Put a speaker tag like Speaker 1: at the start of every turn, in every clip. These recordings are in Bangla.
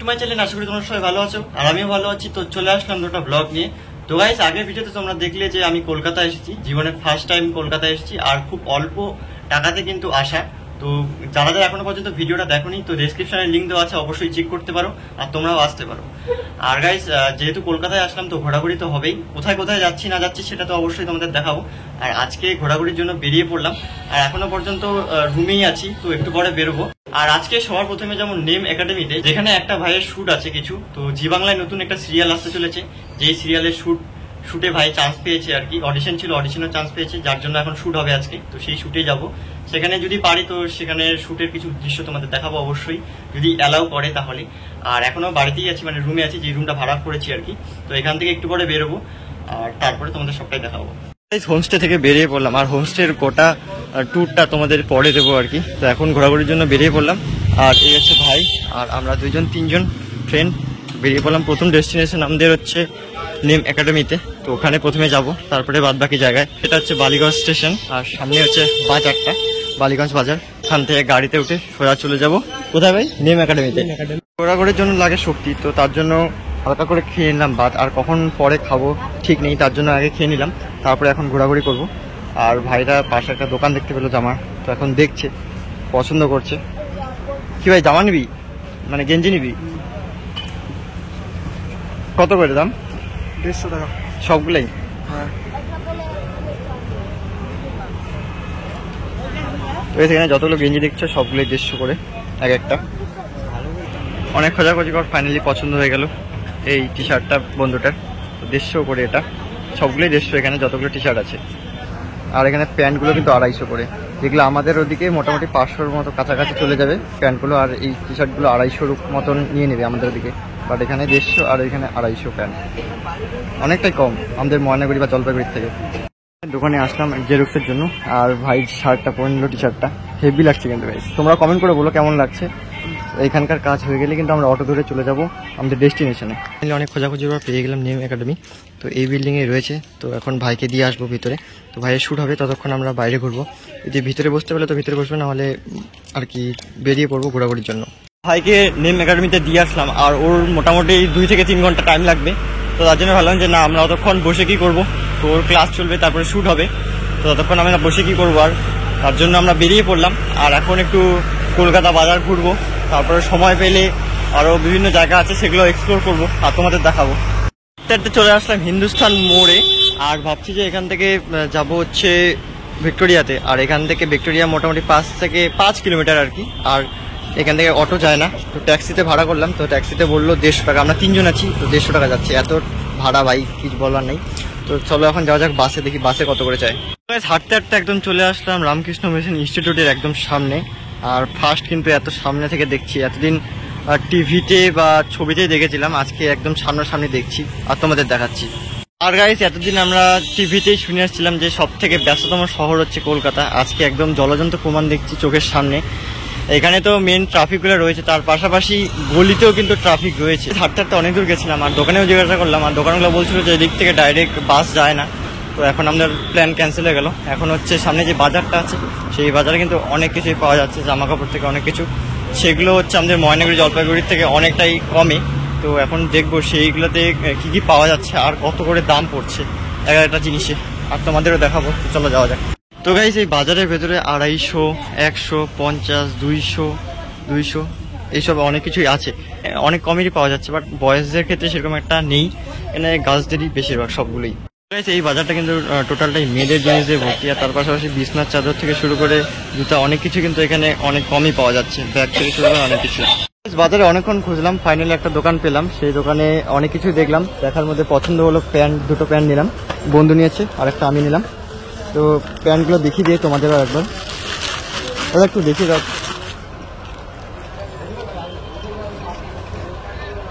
Speaker 1: মাই চ্যানেল, আশা করি তোমরা সবাই ভালো আছো আর আমিও ভালো আছি। তো চলে আসলাম দুটো ব্লগ নিয়ে। তো গাইস, আগের ভিডিওতে তোমরা দেখলে যে আমি কলকাতা এসেছি, জীবনের ফার্স্ট টাইম কলকাতা এসেছি আর খুব অল্প টাকাতে কিন্তু আসা। তো যারা যারা এখনো পর্যন্ত ভিডিওটা দেখোনি, তো ডেসক্রিপশনে লিঙ্ক দেওয়া আছে, অবশ্যই চেক করতে পারো আর তোমরাও আসতে পারো। আর গাইস, যেহেতু কলকাতায় আসলাম তো ঘোরাঘুরি তো হবেই। কোথায় কোথায় যাচ্ছি না যাচ্ছি সেটা তো অবশ্যই তোমাদের দেখাবো। আর আজকে ঘোরাঘুরির জন্য বেরিয়ে পড়লাম আর এখনো পর্যন্ত রুমেই আছি, তো একটু পরে বেরোবো। আর আজকে সবার প্রথমে যেমন নেম একাডেমিতে, যেখানে একটা ভাইয়ের শুট আছে কিছু, তো জি বাংলায় নতুন একটা সিরিয়াল আসতে চলেছে, যেই সিরিয়ালের শুটে ভাই চান্স পেয়েছে আর কি। অডিশন ছিল, অডিশনের চান্স পেয়েছে, যার জন্য এখন শুট হবে আজকে। তো সেই শুটে যাব, সেখানে যদি পারি তো সেখানে শুটের কিছু দৃশ্য তোমাদের দেখাবো অবশ্যই, যদি অ্যালাউ করে তাহলে। আর এখনো বাড়িতেই আছি, মানে রুমে আছি, যে রুমটা ভাড়া করেছি আর কি। তো এখান থেকে একটু পরে বেরোবো আর তারপরে তোমাদের সবটাই দেখাবো। হোমস্টে থেকে বেরিয়ে পড়লাম আর হোমস্টের গোটা ট্যুরটা তোমাদের পরে দেবো আর কি। তো এখন ঘোরাঘুরির জন্য বেরিয়ে পড়লাম আর এই হচ্ছে ভাই আর আমরা তিনজন ফ্রেন্ড বেরিয়ে পড়লাম। প্রথম ডেস্টিনেশন আমাদের হচ্ছে নেম একাডেমিতে। তো ওখানে প্রথমে যাব, তারপরে বাদ বাকি জায়গায়। এটা হচ্ছে বালিগঞ্জ স্টেশন আর সামনে হচ্ছে বাজারটা, বালিগঞ্জ বাজার। ওখান থেকে গাড়িতে উঠে সোজা চলে যাব কোথায় ভাই? নেম একাডেমিতে। ঘোরাঘুরির জন্য লাগে শক্তি, তো তার জন্য হালকা করে খেয়ে নিলাম ভাত। আর কখন পরে খাবো ঠিক নেই, তার জন্য আগে খেয়ে নিলাম, তারপরে এখন ঘোরাঘুরি করব। আর ভাইরা পাশে একটা দোকান দেখতে পেলো জামার, তো এখন দেখছে, পছন্দ করছে। কি ভাই, জামা নিবি মানে গেঞ্জি নিবি? কত করে দাম?
Speaker 2: 150 টাকা
Speaker 1: সবগুলাই?
Speaker 2: হ্যাঁ।
Speaker 1: তো এখানে যতগুলো গেঞ্জি দেখছো সবগুলোই 150 করে এক একটা। অনেক খোঁজাখুঁজি কর ফাইনালি পছন্দ হয়ে গেল এই টি শার্টটা বন্ধুটার। 150 করে এটা, সবগুলোই 150 এখানে যতগুলো টি শার্ট আছে। আর এখানে প্যান্টগুলো কিন্তু 250 করে, যেগুলো আমাদের ওদিকে মোটামুটি 500-র মতো কাছাকাছি চলে যাবে প্যান্টগুলো। আর এই টি শার্টগুলো 250-র মতন নিয়ে নেবে আমাদের ওদিকে, বাট এখানে 150 আর এখানে 250 প্যান্ট, অনেকটাই কম আমাদের ময়নাগুড়ি বা জলপাইগুড়ির থেকে। দোকানে আসলাম জেরক্সের জন্য আর ভাই শার্টটা পরে নিল, টি শার্টটা হেভি লাগছে কিন্তু ভাই। তোমরা কমেন্ট করে বলো কেমন লাগছে। এখানকার কাজ হয়ে গেলে কিন্তু আমরা অটো ধরে চলে যাব আমাদের ডেস্টিনেশনে। অনেক খোঁজাখুঁজির পর পেয়ে গেলাম নেম একাডেমি। তো এই বিল্ডিংয়ে রয়েছে, তো এখন ভাইকে দিয়ে আসবো ভিতরে। তো ভাইয়ের শ্যুট হবে, ততক্ষণ আমরা বাইরে ঘুরবো। যদি ভিতরে বসতে পারলে তো ভিতরে বসবে, না হলে আর কি বেরিয়ে পড়বো ঘোরাঘুরির জন্য। ভাইকে নেম একাডেমিতে দিয়ে আসলাম আর ওর মোটামুটি 2 থেকে 3 ঘন্টা টাইম লাগবে। তো তার জন্য ভাবলাম যে না, আমরা অতক্ষণ বসে কি করবো, তো ওর ক্লাস চলবে, তারপরে শ্যুট হবে, তো ততক্ষণ আমরা বসে কি করবো। আর তার জন্য আমরা বেরিয়ে পড়লাম আর এখন একটু কলকাতা বাজার ঘুরবো, তারপরে সময় পেলে আরও বিভিন্ন জায়গা আছে সেগুলো এক্সপ্লোর করবো আর তোমাদের দেখাবো। চলে আসলাম হিন্দুস্থান মোড়ে আর ভাবছি যে এখান থেকে যাব হচ্ছে ভিক্টোরিয়াতে। আর এখান থেকে ভিক্টোরিয়া মোটামুটি 5 কিলোমিটার আর কি। আর এখান থেকে অটো যায় না, তো ট্যাক্সিতে ভাড়া করলাম। তো ট্যাক্সিতে বললো 150 টাকা, আমরা 3 জন আছি, তো 150 টাকা যাচ্ছে। এত ভাড়া ভাই কিছু বলার নেই। তো চলো এখন যাওয়া যাক বাসে, দেখি বাসে কত করে চাই। হাঁটতে হাঁটতে একদম চলে আসলাম রামকৃষ্ণ মিশন ইনস্টিটিউটের একদম সামনে। আর ফার্স্ট কিন্তু এত সামনে থেকে দেখছি, এতদিন টিভিতে বা ছবিতে দেখেছিলাম, আজকে একদম সামনাসামনি দেখছি আর তোমাদের দেখাচ্ছি। আর গাইস, এতদিন আমরা টিভিতেই শুনে আসছিলাম যে সব থেকে ব্যস্ততম শহর হচ্ছে কলকাতা, আজকে একদম জলজন্ত প্রমাণ দেখছি চোখের সামনে। এখানে তো মেন ট্রাফিকগুলো রয়েছে, তার পাশাপাশি গলিতেও কিন্তু ট্রাফিক রয়েছে। হাঁটতে হাঁটতে অনেক দূর গেছিলাম আর দোকানেও জিজ্ঞাসা করলাম, আর দোকানগুলো বলছিল যে এদিক থেকে ডাইরেক্ট বাস যায় না। তো এখন আমাদের প্ল্যান ক্যান্সেল হয়ে গেল। এখন হচ্ছে সামনে যে বাজারটা আছে, সেই বাজারে কিন্তু অনেক কিছুই পাওয়া যাচ্ছে, জামা কাপড় থেকে অনেক কিছু। সেগুলো হচ্ছে আমাদের ময়নাগুড়ি জলপাইগুড়ির থেকে অনেকটাই কমে। তো এখন দেখবো সেইগুলোতে কি কি পাওয়া যাচ্ছে আর কত করে দাম পড়ছে এক একটা জিনিসে, আর তোমাদেরও দেখাবো। তো চলো যাওয়া যাক। তো গাইস, এই বাজারের ভেতরে 250, 150, 200 এইসব অনেক কিছুই আছে, অনেক কমেরই পাওয়া যাচ্ছে। বাট বয়েজদের ক্ষেত্রে সেরকম একটা নেই, এখানে গার্লসদেরই বেশিরভাগ সবগুলোই। এই বাজারটা কিন্তু টোটালটাই মেয়েদের জিনিসে ভর্তি। আর তার পাশাপাশি বিছনার চাদর থেকে শুরু করে জুতা অনেক কিছু কিন্তু এখানে অনেক কমই পাওয়া যাচ্ছে, ব্যাগ থেকে শুরু করে অনেক কিছু। বাজারে অনেকক্ষণ খুঁজলাম, ফাইনালি একটা দোকান পেলাম। সেই দোকানে অনেক কিছুই দেখলাম, দেখার মধ্যে পছন্দ হলো দুটো প্যান্ট নিলাম, বন্ধু নিয়েছে আর একটা আমি নিলাম। তো প্যান্টগুলো দেখিয়ে দিয়ে তোমাদেরও একবার একটু দেখিয়ে দাও।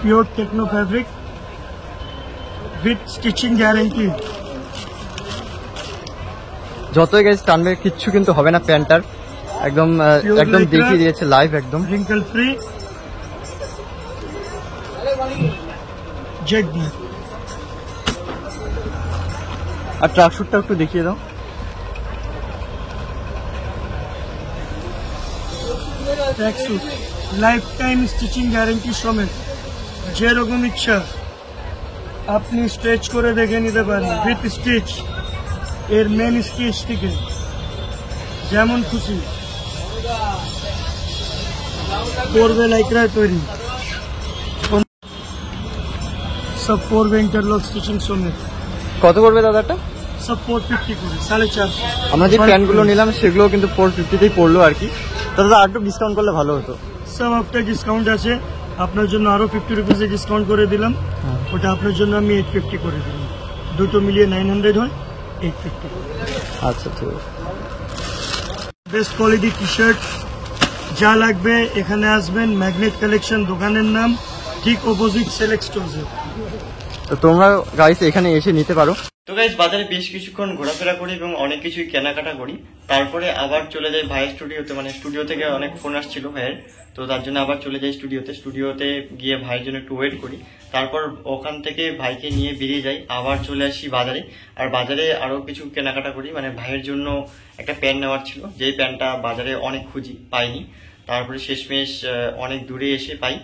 Speaker 2: Pure techno fabric with stitching guarantee.
Speaker 1: যতই গাইস টানবে কিচ্ছু কিন্তু হবে না প্যান্টটার, একদম দেখিয়ে দিয়েছে লাইভ, একদম
Speaker 2: রিঙ্কেল ফ্রি জেড ব্লু।
Speaker 1: আর ট্রাকস্যুটটা একটু দেখিয়ে দাও।
Speaker 2: Tracksuit life time stitching guarantee সমেত। যেরকম ইচ্ছা আপনি স্ট্রেচ করে দেখে নিতে পারেন উইথ স্টিচ। এর মেন স্টিচ থেকে যেমন খুশি করবে লাইকরা তৈরি। सब 4 इंटरलॉक स्टिचिंग समेत
Speaker 1: কত করবে দাদাটা?
Speaker 2: सब 450 করে 450।
Speaker 1: আমরা যে প্যান্টগুলো নিলাম সেগুলো কিন্তু 450তেই পড়লো আর কি। দাদা আর একটু ডিসকাউন্ট করলে ভালো হতো।
Speaker 2: সব আপনার ডিসকাউন্ট আছে, আপনার জন্য আরো 50 রুপিসে ডিসকাউন্ট করে দিলাম। ওটা আপনার জন্য আমি 850 করে দিলাম। দুটো মিলিয়ে 900 হয়, 850।
Speaker 1: আচ্ছা ঠিক আছে।
Speaker 2: বেস্ট কোয়ালিটি টি শার্ট যা লাগবে এখানে আসবেন, ম্যাগনেট কালেকশন দোকানের নাম, ঠিক অপোজিট সিলেক্ট স্টোরস।
Speaker 1: তো তোমরা গাইস এখানে এসে নিতে পারো। তো গাইস বাজারে বেশ কিছুক্ষণ ঘোরাফেরা করি এবং অনেক কিছুই কেনাকাটা করি, তারপরে আবার চলে যাই ভাইয়ের স্টুডিওতে। মানে স্টুডিও থেকে অনেক ফোন আসছিল ভাইয়ের, তো তার জন্য আবার চলে যাই স্টুডিওতে গিয়ে ভাইয়ের জন্য একটু ওয়েট করি। তারপর ওখান থেকে ভাইকে নিয়ে বেরিয়ে যাই, আবার চলে আসি বাজারে। আর বাজারে আরো কিছু কেনাকাটা করি, মানে ভাইয়ের জন্য একটা প্যান্ট নেওয়ার ছিল, যেই প্যান্টটা বাজারে অনেক খুঁজি পাইনি, তারপরে শেষমেশ অনেক দূরে এসে পাই।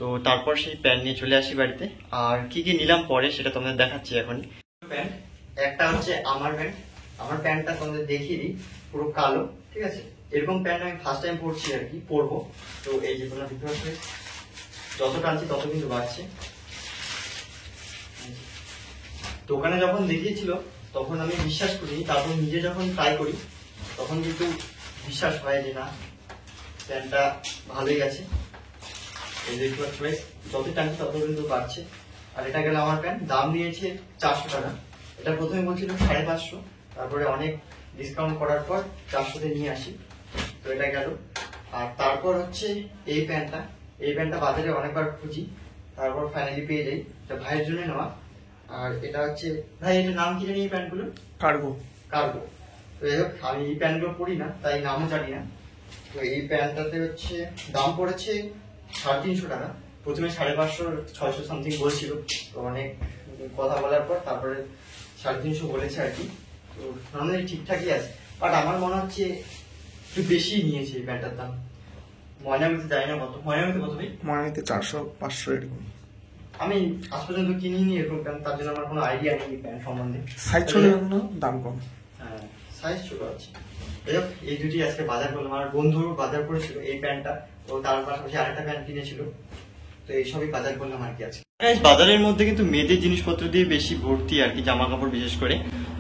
Speaker 1: তো তারপর সেই প্যান্ট নিয়ে চলে আসি বাড়িতে। আর কি কি নিলাম পরে সেটা তোমাদের দেখাচ্ছি এখন। প্যান্ট একটা হচ্ছে আমার প্যান্টটা তোমাদের দেখিয়ে দিই, পুরো কালো, ঠিক আছে। এরকম প্যান্ট আমি ফার্স্ট টাইম পরছি আর কি, পরবো। তো এই যে তোমরা দেখতে পাচ্ছ, যত টানছি তত কিন্তু বাড়ছে। দোকানে যখন দেখিয়েছিল তখন আমি বিশ্বাস করিনি, তারপর নিজে যখন ট্রাই করি তখন কিন্তু বিশ্বাস হয় যে না, প্যান্টটা ভালোই আছে। এই দেখতে পাচ্ছ যত টানছি তত কিন্তু বাড়ছে। আর এটা গেল আমার প্যান্ট, দাম নিয়েছে 400 টাকা। এটা প্রথমে বলছিল 550, তারপরে অনেক ডিসকাউন্ট করার পর 400-তে নিয়ে আসি। তো এটা গেল। আর তারপর হচ্ছে এই প্যান্টটা বাজারে অনেকবার খুঁজি, তারপর ফাইনালি পেয়ে যাই। এটা ভাইয়ের জন্য নেওয়া। আর এটা হচ্ছে ভাই, এটার নাম কি জানি এই প্যান্টগুলো?
Speaker 2: কার্গো।
Speaker 1: তো যাই হোক, আমি এই প্যান্টগুলো পরি না তাই নামও জানি না। তো এই প্যান্টটাতে হচ্ছে দাম পড়েছে 350 টাকা। প্রথমে 550, 600 সামথিং বলছিল, তো অনেক কথা বলার পর তারপরে 350 বলেছে আর কি। তো নর্মালি ঠিকঠাকই আছে, বাট আমার মনে হচ্ছে একটু বেশি নিয়েছে এই প্যান্টটার দাম। ময়নামিতে যাই না কত, ময়নামিতে কত ভাই?
Speaker 2: ময়নামিতে 400-500 এরকম।
Speaker 1: আমি আজ পর্যন্ত কিনিনি এরকম প্যান্ট, তার জন্য আমার কোনো আইডিয়া নেই প্যান্ট সম্বন্ধে।
Speaker 2: সাইজ ছোট জন্য দাম কম।
Speaker 1: হ্যাঁ, সাইজ ছোট আছে। যাই হোক, এই দুটি আজকে বাজার করলাম। আমার বন্ধু বাজার করেছিল এই প্যান্টটা, ও তার পাশাপাশি আরেকটা প্যান্ট কিনেছিল। তো এইসবই বাজার করলাম আর কি আজকে। বাজারের মধ্যে কিন্তু মেয়েদের জিনিসপত্র দিয়ে বেশি ভর্তি আর কি, জামা কাপড় বিশেষ করে।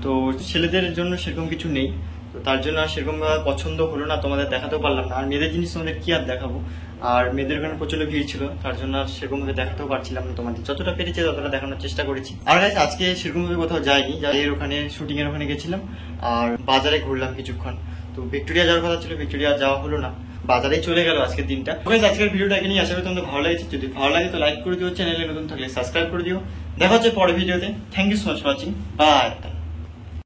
Speaker 1: তো ছেলেদের জন্য সেরকম কিছু নেই, তো তার জন্য আর সেরকম পছন্দ হলো না, তোমাদের দেখাতেও পারলাম না। আর মেয়েদের জিনিস তোমাদের কি আর দেখাবো, আর মেয়েদের ওখানে প্রচন্ড ভিড় ছিল, তার জন্য আর সেরকম ভাবে দেখাতেও পারছিলাম না তোমাদের। যতটা পেরেছি ততটা দেখানোর চেষ্টা করেছি। আর গাইস আজকে সেরকম ভাবে কোথাও যাইনি, এর ওখানে শুটিং এর ওখানে গেছিলাম আর বাজারে ঘুরলাম কিছুক্ষণ। তো ভিক্টোরিয়া যাওয়ার কথা ছিল, ভিক্টোরিয়া যাওয়া হলো না, বাজারেই চলে গেল আজকের দিনটা। আজকের ভিডিওটা এখানে আশা করি তোমাদের ভালো লেগেছে। যদি ভালো লাগে তো লাইক করে দিও, চ্যানেলে নতুন থাকলে সাবস্ক্রাইব করে দিও। দেখা হচ্ছে পরের ভিডিওতে। Thank you so much for watching, by.